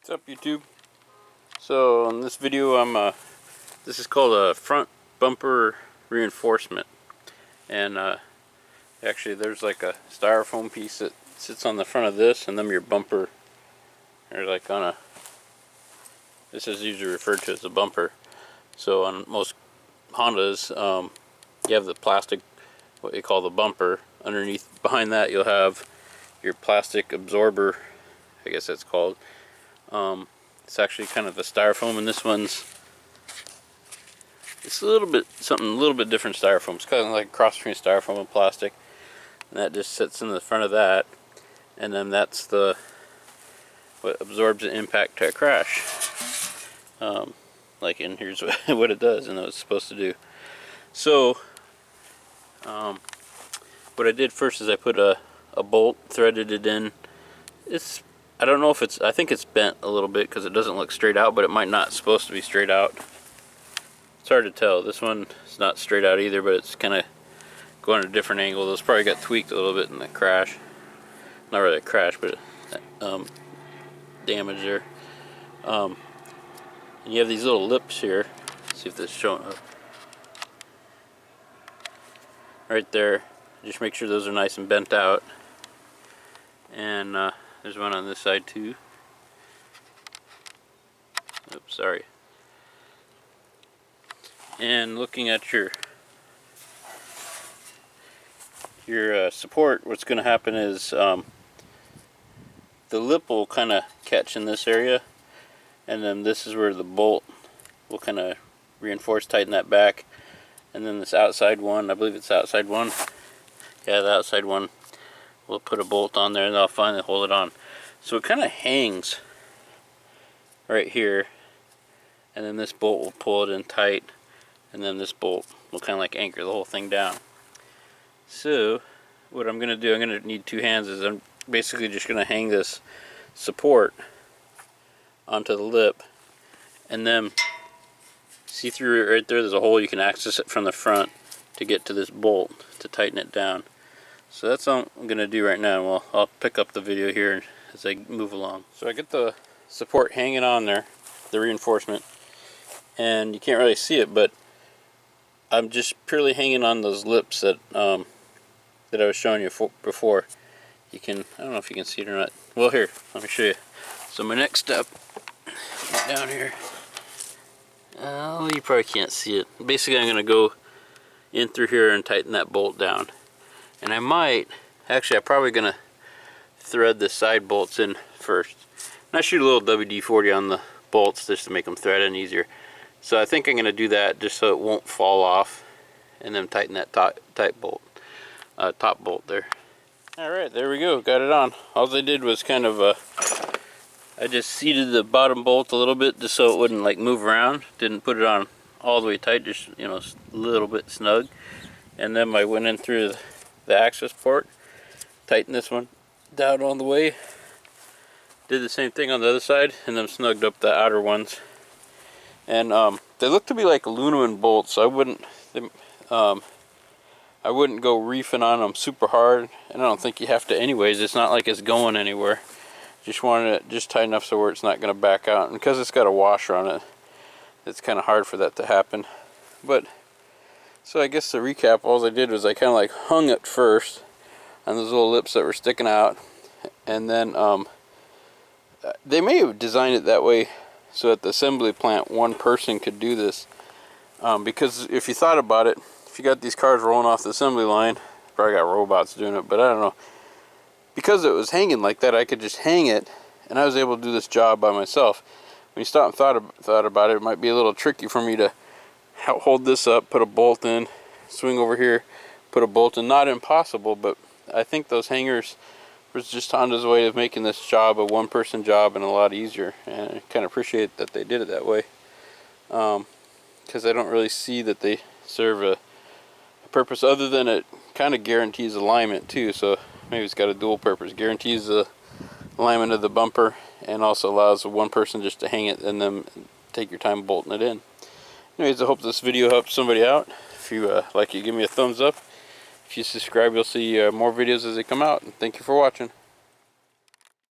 What's up, YouTube? So in this video, this is called a front bumper reinforcement, and actually there's like a styrofoam piece that sits on the front of this, and then your bumper are like on a. This is usually referred to as a bumper. So on most Hondas, you have the plastic, what you call the bumper. Underneath, behind that, you'll have your plastic absorber. I guess that's called. It's actually kind of a styrofoam, and this one's it's a little bit different styrofoam. It's kind of like a cross between styrofoam and plastic, and that just sits in the front of that, and then that's what absorbs the impact to a crash. And here's what it does and what it's supposed to do. So what I did first is I put a bolt, threaded it in. I don't know if I think it's bent a little bit because it doesn't look straight out, but it might not supposed to be straight out. It's hard to tell. This one is not straight out either, but it's kind of going at a different angle. Those probably got tweaked a little bit in the crash. Not really a crash, but damage there. And you have these little lips here. Let's see if this is showing up. Right there. Just make sure those are nice and bent out. And there's one on this side too. Oops, sorry. And looking at your support, what's going to happen is the lip will kind of catch in this area, and then this is where the bolt will kind of reinforce, tighten that back, and then this outside one, I believe it's the outside one. Yeah, the outside one. We'll put a bolt on there and I'll finally hold it on. So it kind of hangs right here, and then this bolt will pull it in tight, and then this bolt will kind of like anchor the whole thing down. So what I'm going to do, I'm going to need two hands, is I'm basically just going to hang this support onto the lip, and then see through it right there, there's a hole. You can access it from the front to get to this bolt to tighten it down. So that's all I'm going to do right now. Well, I'll pick up the video here as I move along. So I get the support hanging on there, the reinforcement, and you can't really see it, but I'm just purely hanging on those lips that I was showing you before. You can, I don't know if you can see it or not. Well, here, let me show you. So my next step, down here. Oh, you probably can't see it. Basically, I'm going to go in through here and tighten that bolt down. And I'm probably going to thread the side bolts in first. And I shoot a little WD-40 on the bolts just to make them thread in easier. So I think I'm going to do that just so it won't fall off, and then tighten that top bolt there. Alright, there we go, got it on. All I did was kind of, I just seated the bottom bolt a little bit just so it wouldn't like move around. Didn't put it on all the way tight, just, you know, a little bit snug. And then I went in through the access port, tightened this one down all the way, did the same thing on the other side, and then snugged up the outer ones. And they look to be like aluminum bolts, so I wouldn't go reefing on them super hard, and I don't think you have to anyways. It's not like it's going anywhere. Just wanted it just tight enough so where it's not going to back out, and because it's got a washer on it, it's kind of hard for that to happen. But so I guess to recap, all I did was I kind of like hung it first on those little lips that were sticking out, and then they may have designed it that way so at the assembly plant one person could do this, because if you thought about it, if you got these cars rolling off the assembly line, probably got robots doing it, but I don't know. Because it was hanging like that, I could just hang it, and I was able to do this job by myself. When you stop and thought about it, it might be a little tricky for me to hold this up, put a bolt in, swing over here, put a bolt in. Not impossible, but I think those hangers was just Honda's way of making this job a one-person job and a lot easier. And I kind of appreciate that they did it that way, because I don't really see that they serve a purpose other than it kind of guarantees alignment too. So maybe it's got a dual purpose. Guarantees the alignment of the bumper, and also allows one person just to hang it and then take your time bolting it in. Anyways, I hope this video helps somebody out. If you like it, give me a thumbs up. If you subscribe, you'll see more videos as they come out. And thank you for watching.